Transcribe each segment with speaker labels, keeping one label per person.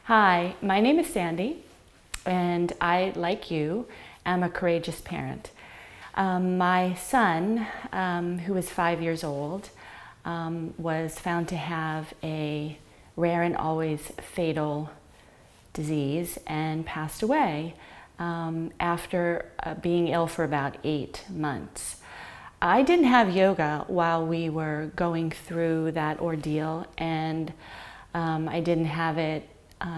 Speaker 1: Hi, my name is Sandy, and I, like you, am a courageous parent. My son, who is 5 years old, was found to have a rare and always fatal disease and passed away after being ill for about 8 months. I didn't have yoga while we were going through that ordeal, and I didn't have it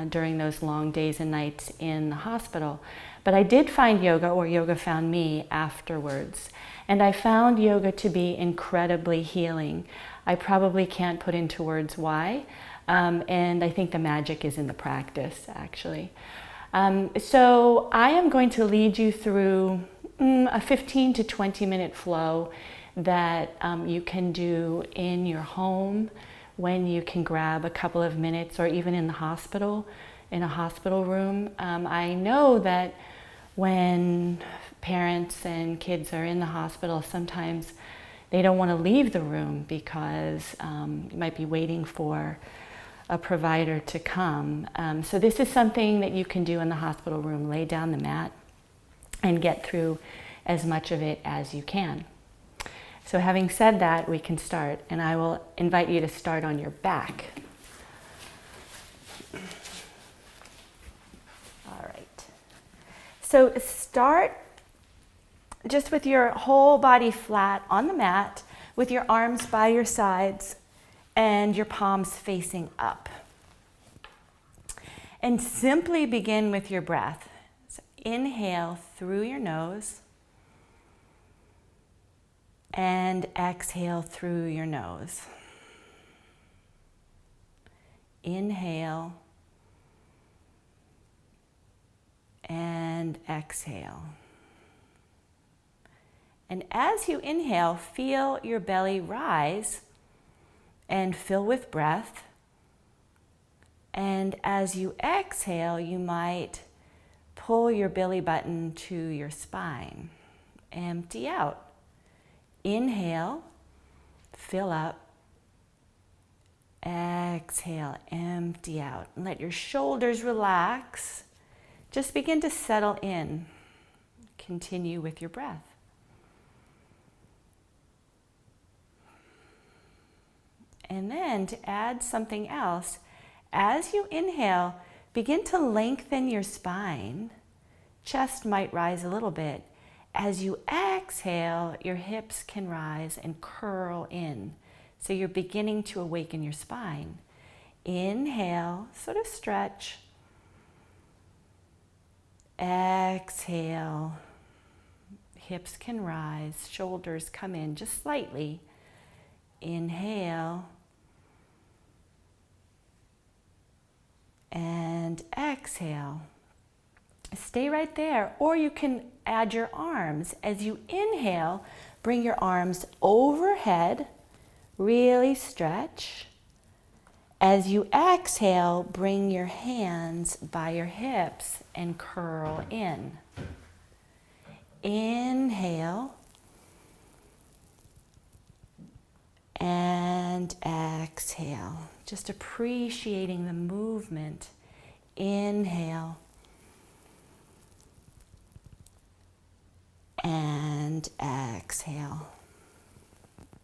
Speaker 1: during those long days and nights in the hospital. But I did find yoga, or yoga found me afterwards. And I found yoga to be incredibly healing. I probably can't put into words why. And I think the magic is in the practice, actually. So I am going to lead you through a 15 to 20 minute flow that you can do in your home, when you can grab a couple of minutes, or even in the hospital, in a hospital room. I know that when parents and kids are in the hospital, sometimes they don't want to leave the room because you might be waiting for a provider to come. So this is something that you can do in the hospital room. Lay down the mat and get through as much of it as you can. So having said that, we can start, and I will invite you to start on your back. All right. So start just with your whole body flat on the mat, with your arms by your sides and your palms facing up. And simply begin with your breath. So inhale through your nose, and exhale through your nose. Inhale and exhale. And as you inhale, feel your belly rise and fill with breath. And as you exhale, you might pull your belly button to your spine. Empty out. Inhale, fill up. Exhale, empty out. And let your shoulders relax. Just begin to settle in. Continue with your breath. And then to add something else, as you inhale, begin to lengthen your spine. Chest might rise a little bit. As you exhale, your hips can rise and curl in. So you're beginning to awaken your spine. Inhale, sort of stretch. Exhale, hips can rise, shoulders come in just slightly. Inhale. And exhale. Stay right there, or you can add your arms. As you inhale, bring your arms overhead, really stretch. As you exhale, bring your hands by your hips and curl in. Inhale. And exhale. Just appreciating the movement. Inhale. And exhale.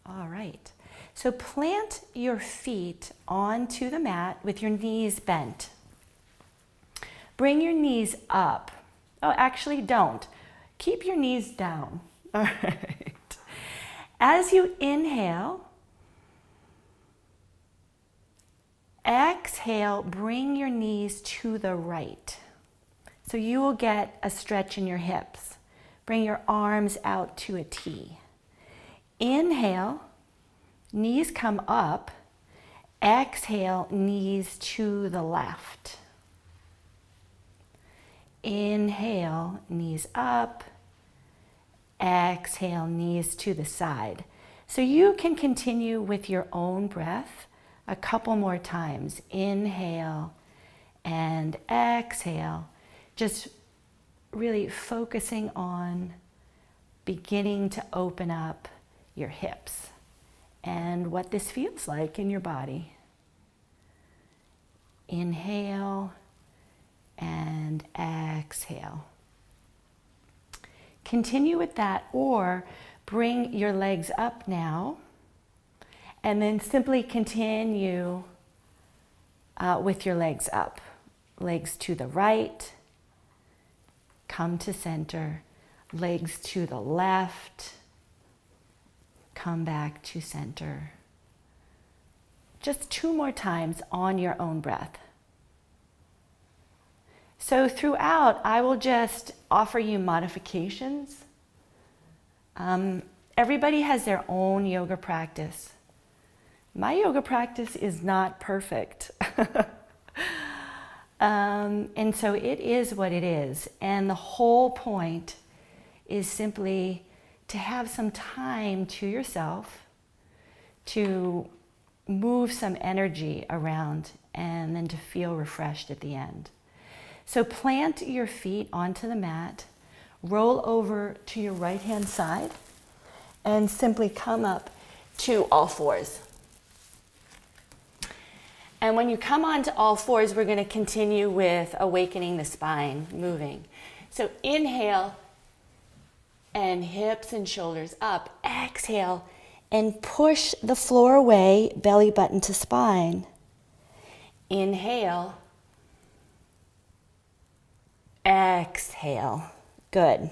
Speaker 1: All right. So plant your feet onto the mat with your knees bent. Bring your knees up. Oh, actually don't. Keep your knees down. All right. As you inhale, exhale, bring your knees to the right. So you will get a stretch in your hips. Bring your arms out to a T. Inhale, knees come up. Exhale, knees to the left. Inhale, knees up. Exhale, knees to the side. So you can continue with your own breath a couple more times. Inhale and exhale. Just really focusing on beginning to open up your hips and what this feels like in your body. Inhale and exhale. Continue with that, or bring your legs up now and then simply continue with your legs up. Legs to the right, come to center. Legs to the left, come back to center. Just 2 more times on your own breath. So throughout, I will just offer you modifications. Everybody has their own yoga practice. My yoga practice is not perfect. And so it is what it is. And the whole point is simply to have some time to yourself, to move some energy around, and then to feel refreshed at the end. So plant your feet onto the mat, roll over to your right-hand side, and simply come up to all fours. And when you come onto all fours, we're going to continue with awakening the spine, moving. So inhale, and hips and shoulders up. Exhale, and push the floor away, belly button to spine. Inhale. Exhale. Good.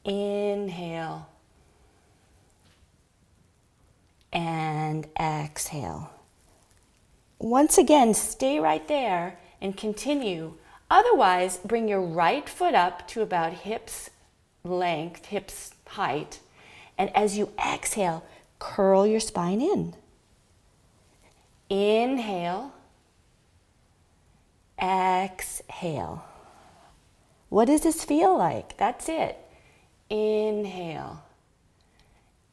Speaker 1: Inhale. And exhale. Once again, stay right there and continue. Otherwise, bring your right foot up to about hips length, hips height. And as you exhale, curl your spine in. Inhale. Exhale. What does this feel like? That's it. Inhale.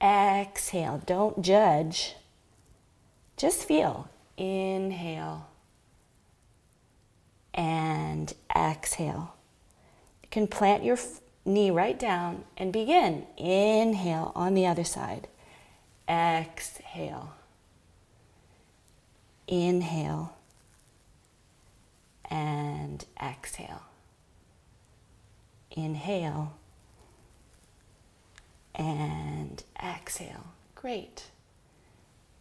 Speaker 1: Exhale. Don't judge. Just feel. Inhale. And exhale. You can plant your knee right down and begin. Inhale on the other side. Exhale. Inhale. And exhale. Inhale. And exhale. Great.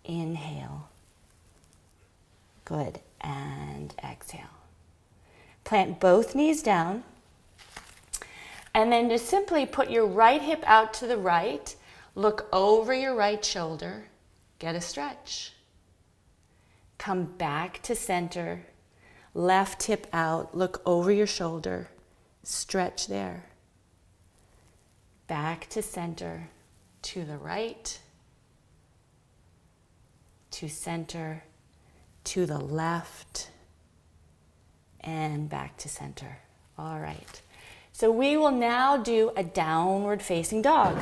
Speaker 1: Inhale. Good. And exhale. Plant both knees down. And then just simply put your right hip out to the right. Look over your right shoulder. Get a stretch. Come back to center. Left hip out. Look over your shoulder. Stretch there. Back to center. To the right. To center. To the left. And back to center. All right. So we will now do a downward facing dog.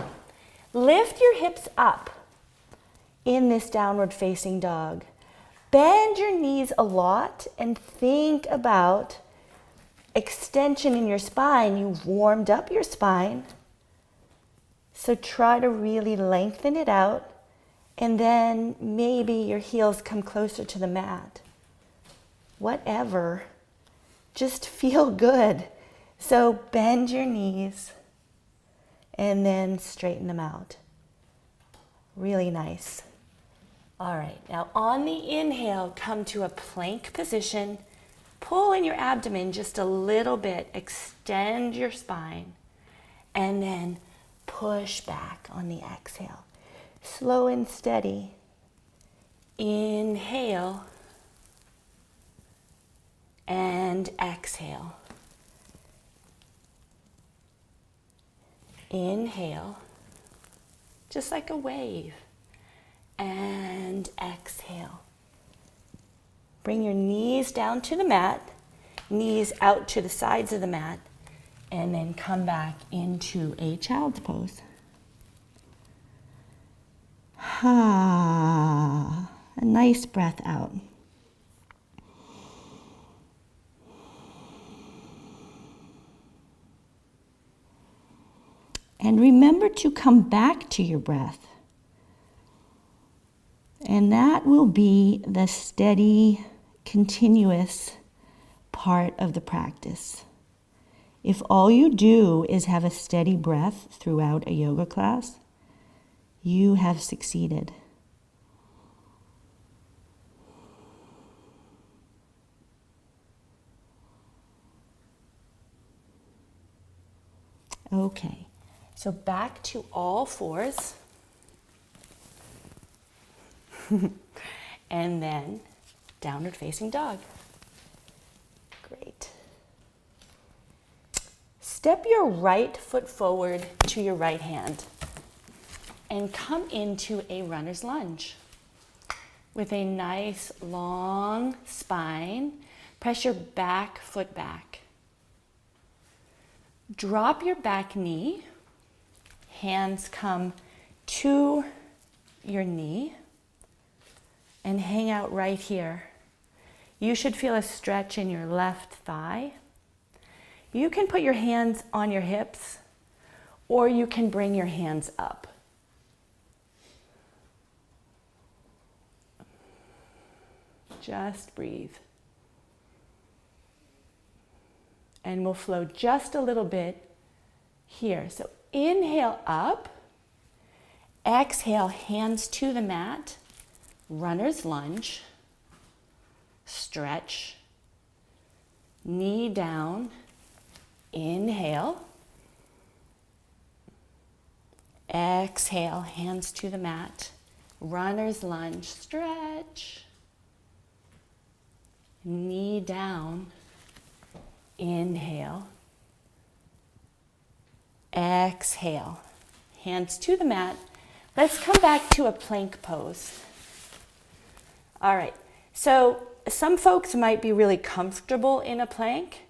Speaker 1: Lift your hips up in this downward facing dog. Bend your knees a lot and think about extension in your spine. You've warmed up your spine. So try to really lengthen it out, and then maybe your heels come closer to the mat. Whatever. Just feel good. So bend your knees and then straighten them out. Really nice. All right, now on the inhale, come to a plank position. Pull in your abdomen just a little bit. Extend your spine. And then push back on the exhale. Slow and steady. Inhale. And exhale. Inhale, just like a wave, and exhale. Bring your knees down to the mat, knees out to the sides of the mat, and then come back into a child's pose. A nice breath out. And remember to come back to your breath. And that will be the steady, continuous
Speaker 2: part of the practice. If all you do is have a steady breath throughout a yoga class, you have succeeded. Okay, so back to all fours. And then downward facing dog. Great. Step your right foot forward to your right hand and come into a runner's lunge. With a nice long spine, press your back foot back. Drop your back knee, hands come to your knee and hang out right here. You should feel a stretch in your left thigh. You can put your hands on your hips or you can bring your hands up. Just breathe. And we'll flow just a little bit here. So inhale up, exhale, hands to the mat, runner's lunge, stretch, knee down, inhale, exhale, hands to the mat, runner's lunge, stretch, knee down, inhale, exhale, hands to the mat. Let's come back to a plank pose. All right, so some folks might be really comfortable in a plank.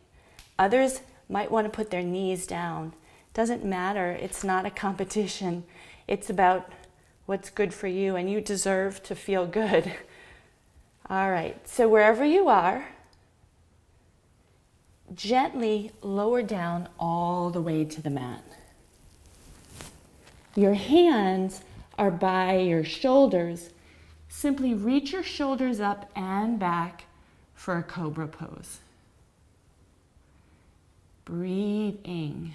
Speaker 2: Others might want to put their knees down. Doesn't matter, it's not a competition. It's about what's good for you, and you deserve to feel good. All right, so wherever you are, gently lower down all the way to the mat. Your hands are by your shoulders. Simply reach your shoulders up and back for a cobra pose. Breathing.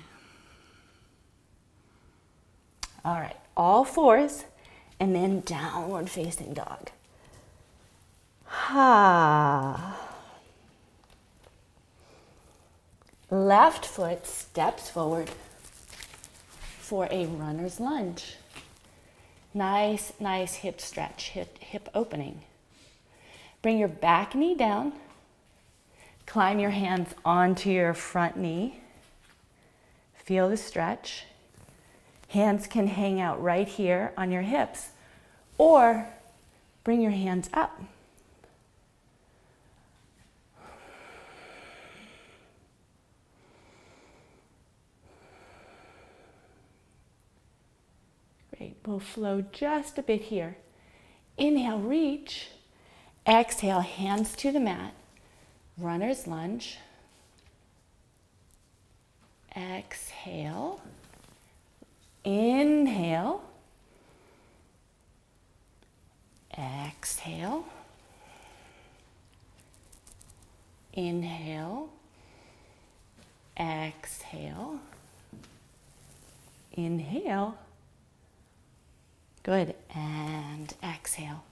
Speaker 2: All right, all fours, and then downward facing dog. Ha. Left foot steps forward for a runner's lunge. Nice hip stretch, hip opening. Bring your back knee down. Climb your hands onto your front knee. Feel the stretch. Hands can hang out right here on your hips, or bring your hands up. Great, we'll flow just a bit here. Inhale, reach. Exhale, hands to the mat. Runner's lunge. Exhale. Inhale. Exhale. Inhale. Exhale. Inhale. Good, and exhale.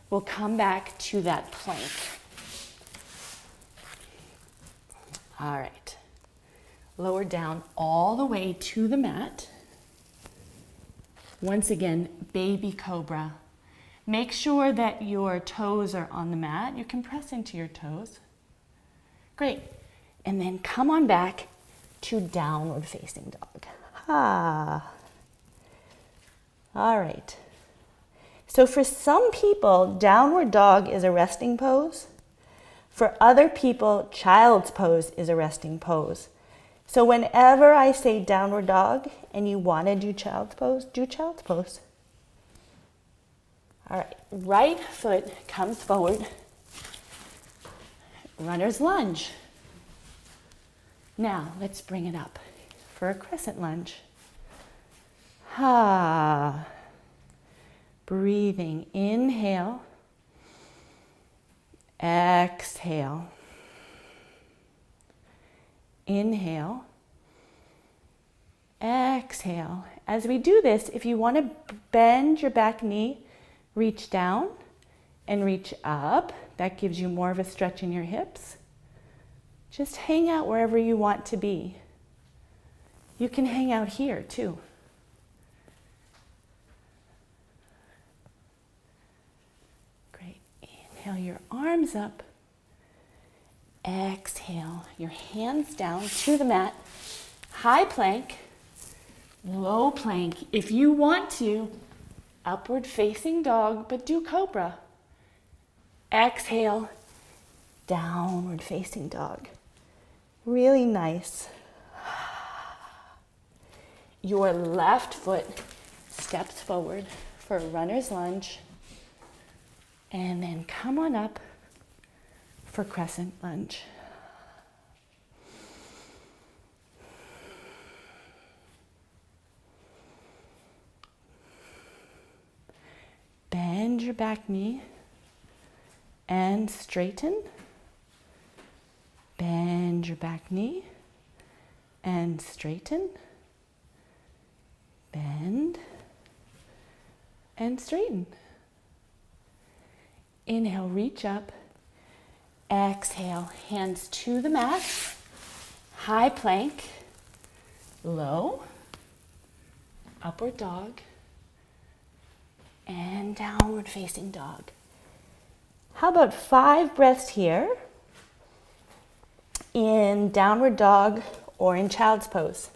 Speaker 2: We'll come back to that plank. All right. Lower down all the way to the mat. Once again, baby cobra. Make sure that your toes are on the mat. You can press into your toes. Great. And then come on back to downward facing dog. Ah. All right. So for some people, downward dog is a resting pose. For other people, child's pose is a resting pose. So whenever I say downward dog and you want to do child's pose, do child's pose. All right, right foot comes forward. Runner's lunge. Now let's bring it up for a crescent lunge. Ha. Breathing, inhale, exhale.
Speaker 1: Inhale. Exhale. As we do this, if you want to bend your back knee, reach down and reach up. That gives you more of a stretch in your hips. Just hang out wherever you want to be. You can hang out here too. Great. Inhale your arms up. Exhale your hands down to the mat. High plank, low plank. If you want to, upward facing dog, but do cobra. Exhale, downward facing dog. Really nice. Your left foot steps forward for a runner's lunge. And then come on up for crescent lunge. Bend your back knee and straighten. Bend your back knee and straighten. Bend and straighten. Inhale, reach up. Exhale, hands to the mat. High plank, low, upward dog, and downward facing dog. How about 5 breaths here in downward dog or in child's pose?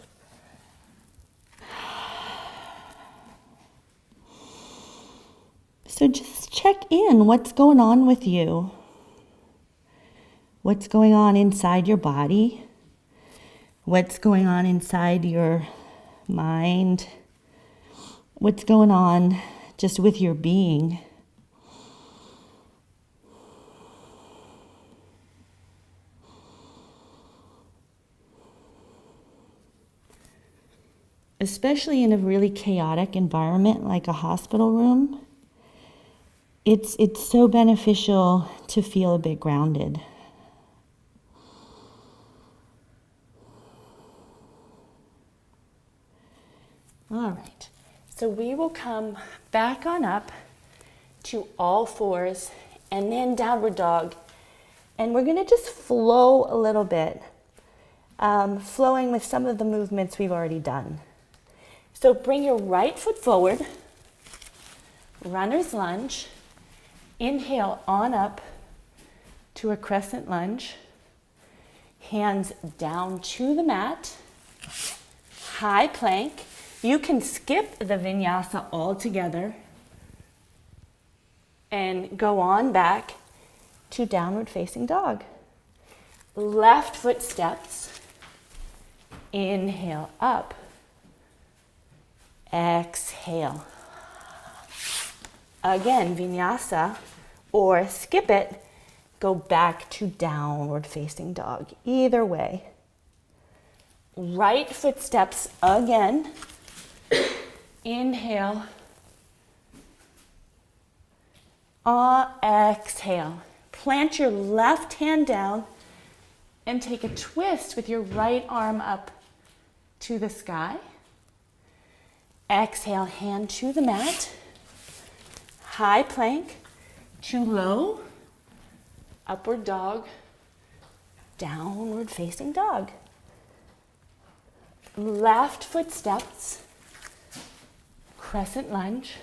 Speaker 1: So just check in. What's going on with you? What's going on inside your body? What's going on inside your mind? What's going on just with your being? Especially in a really chaotic environment like a hospital room, it's so beneficial to feel a bit grounded. All right, so we will come back on up to all fours and then downward dog. And we're gonna just flow a little bit, flowing with some of the movements we've already done. So bring your right foot forward, runner's lunge. Inhale on up to a crescent lunge. Hands down to the mat. High plank. You can skip the vinyasa altogether and go on back to downward facing dog. Left foot steps. Inhale up. Exhale. Again, vinyasa, or skip it, go back to downward facing dog. Either way. Right foot steps again. Inhale. Exhale. Plant your left hand down and take a twist with your right arm up to the sky. Exhale, hand to the mat. High plank to low, upward dog, downward facing dog. Left foot steps, crescent lunge,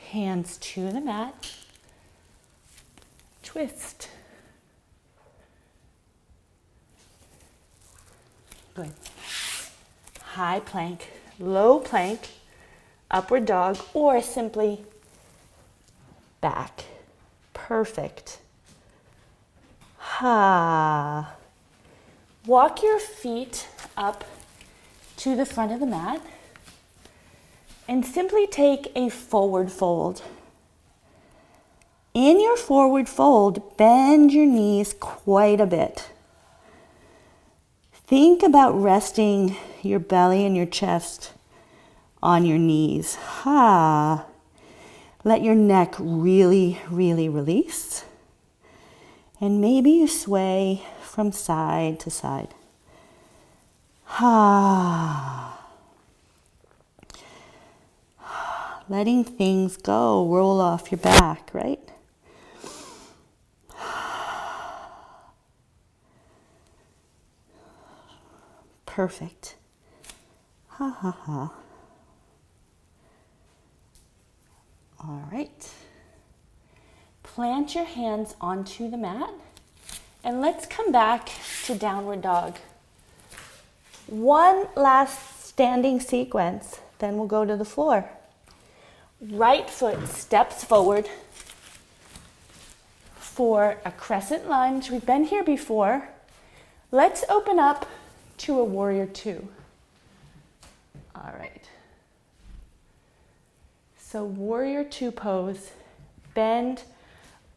Speaker 1: hands to the mat, twist. Good. High plank, low plank, upward dog, or simply back. Perfect. Ha. Walk your feet up to the front of the mat and simply take a forward fold. In your forward fold, bend your knees quite a bit. Think about resting your belly and your chest on your knees. Let your neck really, really release.
Speaker 2: And maybe you sway from side to side. Ah. Letting things go, roll off your back, right? Perfect. Ha ha ha. All right. Plant your hands onto the mat and let's come back to downward dog. One last standing sequence, then we'll go to the floor. Right foot steps forward for a crescent lunge. We've been here before. Let's open up to a warrior two. All right. So warrior two pose, bend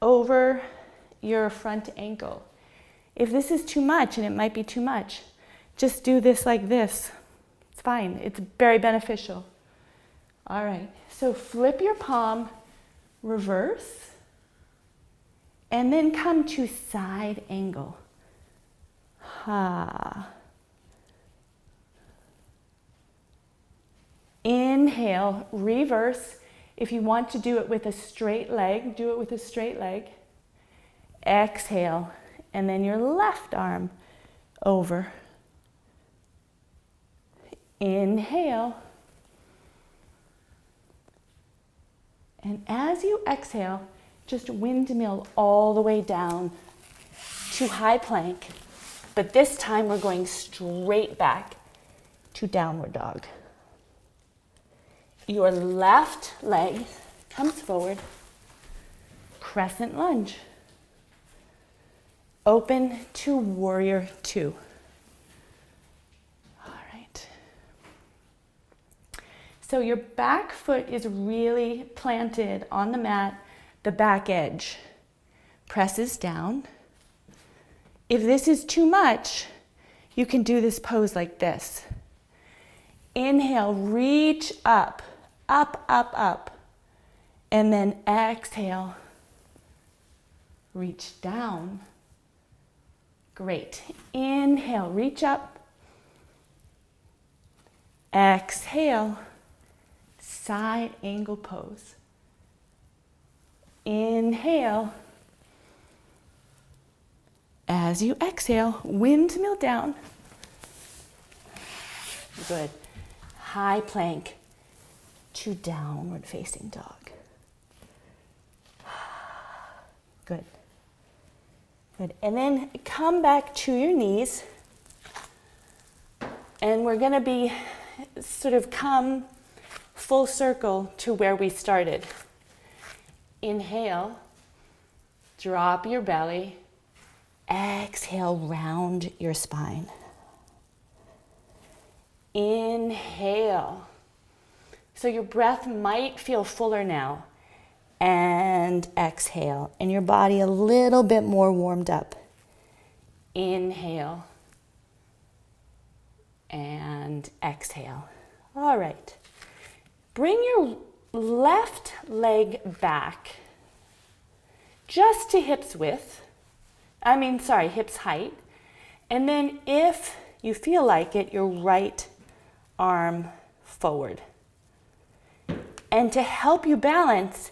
Speaker 2: over your front ankle. If this is too much, and it might be too much, just do this like this. It's fine, it's very beneficial. All right, so flip your palm, reverse, and then come to side angle. Ha. Inhale, reverse. If you want to do it with a straight leg, do it with a straight leg. Exhale, and then your left arm over. Inhale. And as you exhale, just windmill all the way down to high plank. But this time we're going straight back to downward dog. Your left leg comes forward, crescent lunge. Open to warrior two. All right. So your back foot is really planted on the mat, the back edge presses down. If this is too much, you can do this pose like this. Inhale, reach up, up, up, up. And then exhale, reach down. Great. Inhale, reach up. Exhale, side angle pose. Inhale. As you exhale, windmill down. Good. High plank to downward facing dog. Good. Good. And then come back to your knees. And we're going to be sort of come full circle to where we started. Inhale, drop your belly. Exhale, round your spine. Inhale. So your breath might feel fuller now. And exhale. And your body a little bit more warmed up. Inhale. And exhale. All right. Bring your left leg back just to hips width. Hips height. And then if you feel like it, your right arm forward. And to help you balance,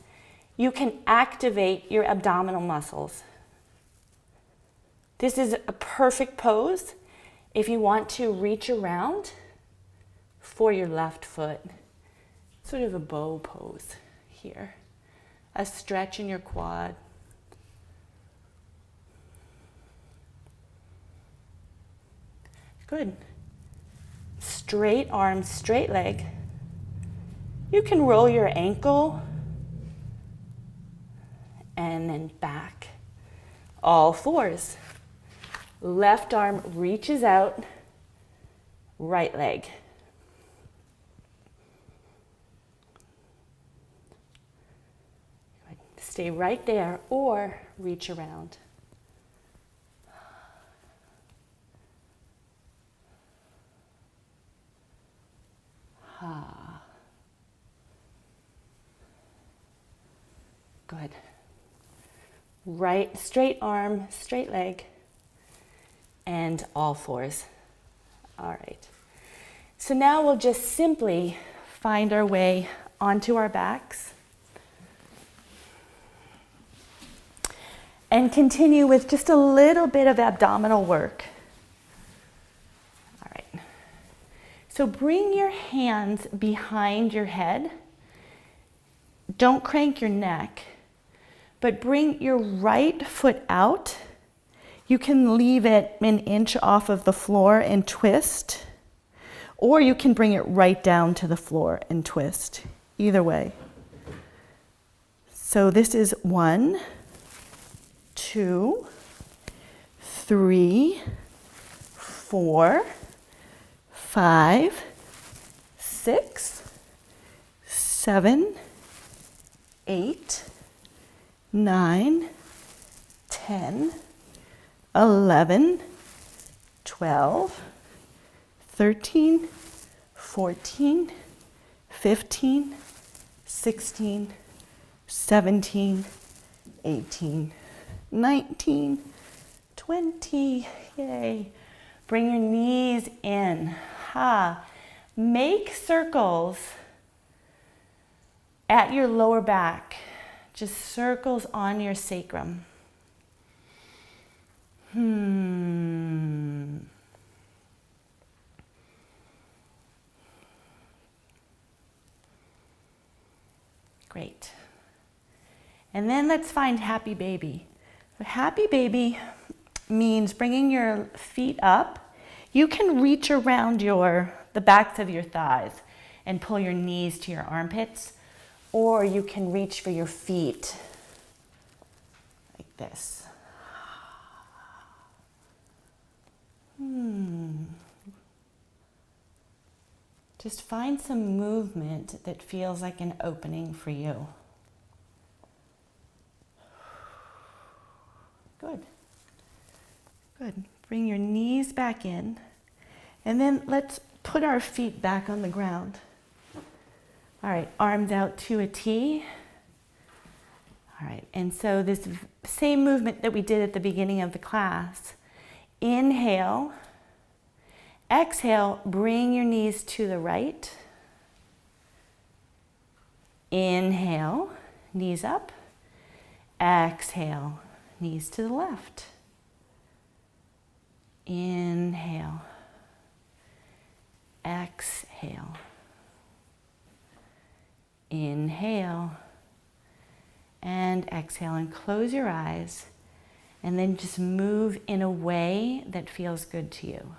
Speaker 2: you can activate your abdominal muscles. This is a perfect pose if you want to reach around for your left foot. Sort of a bow pose here. A stretch in your quad. Good. Straight arm, straight leg. You can roll your ankle and then back. All fours. Left arm reaches out, right leg. Good. Stay right there or reach around. Good.
Speaker 1: Right, straight arm, straight leg, and all fours. All right. So now we'll just simply find our way onto our backs and continue with just a little bit of abdominal work. All right. So bring your hands behind your head. Don't crank your neck, but bring your right foot out. You can leave it an inch off of the floor and twist, or you can bring it right down to the floor and twist. Either way. So this is 1, 2, 3, 4, 5, 6, 7, 8, 9, 10, 11, 12, 13, 14, 15, 16, 17, 18, 19, 20. Yay. Bring your knees in. Ha. Make circles at your lower back. Just circles on your sacrum. Great. And then let's find happy baby. So happy baby means bringing your feet up. You can reach around the backs of your thighs and pull your knees to your armpits, or you can reach for your feet like this. Just find some movement that feels like an opening for you. Good. Good. Bring your knees back in. And then let's put our feet back on the ground. All right, arms out to a T. All right, and so this same movement that we did at the beginning of the class. Inhale. Exhale, bring your knees to the right. Inhale, knees up. Exhale, knees to the left. Inhale. Exhale. Inhale. And exhale, and close your eyes. And then just move in a way that feels good to you.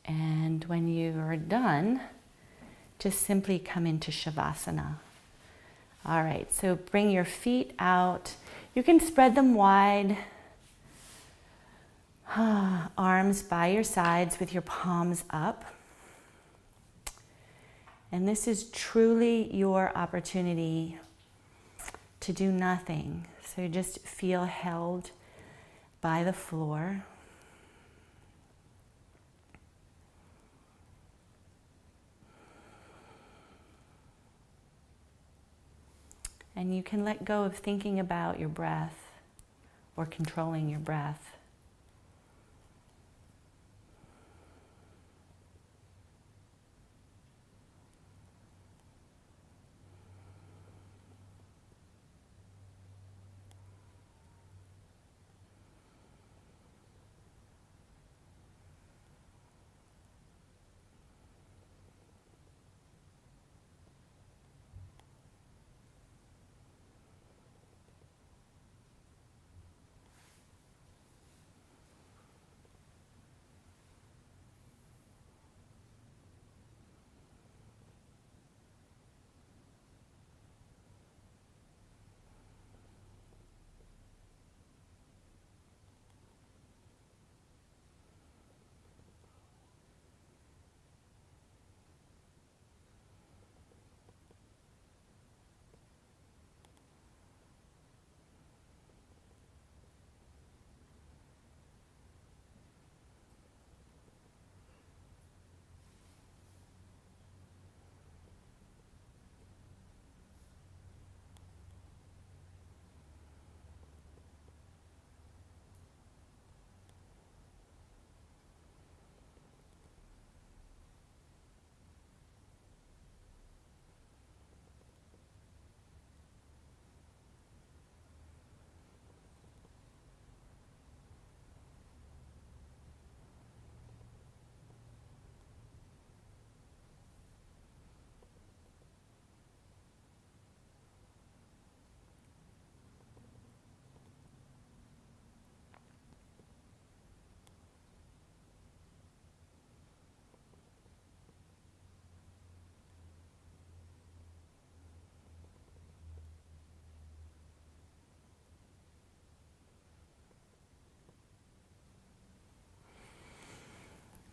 Speaker 1: And when you are done, just simply come into Shavasana. All right, so bring your feet out. You can spread them wide. Arms by your sides with your palms up. And this is truly your opportunity to do nothing. So just feel held by the floor. And you can let go of thinking about your breath or controlling your breath.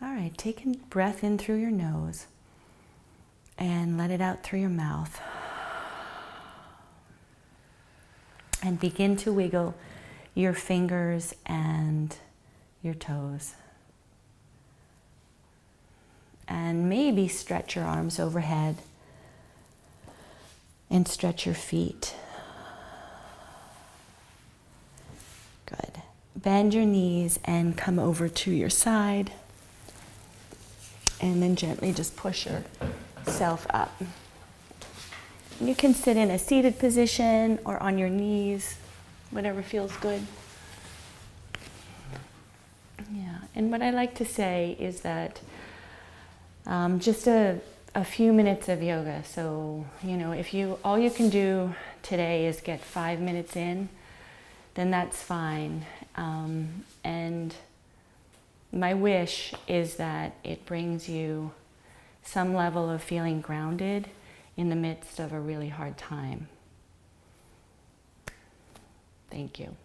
Speaker 1: All right, take a breath in through your nose and let it out through your mouth. And begin to wiggle your fingers and your toes. And maybe stretch your arms overhead and stretch your feet. Good. Bend your knees and come over to your side. And then gently just push yourself up. You can sit in a seated position or on your knees, whatever feels good. Yeah, and what I like to say is that just a few minutes of yoga. So, if all you can do today is get 5 minutes in, then that's fine. And my wish is that it brings you some level of feeling grounded in the midst of a really hard time. Thank you.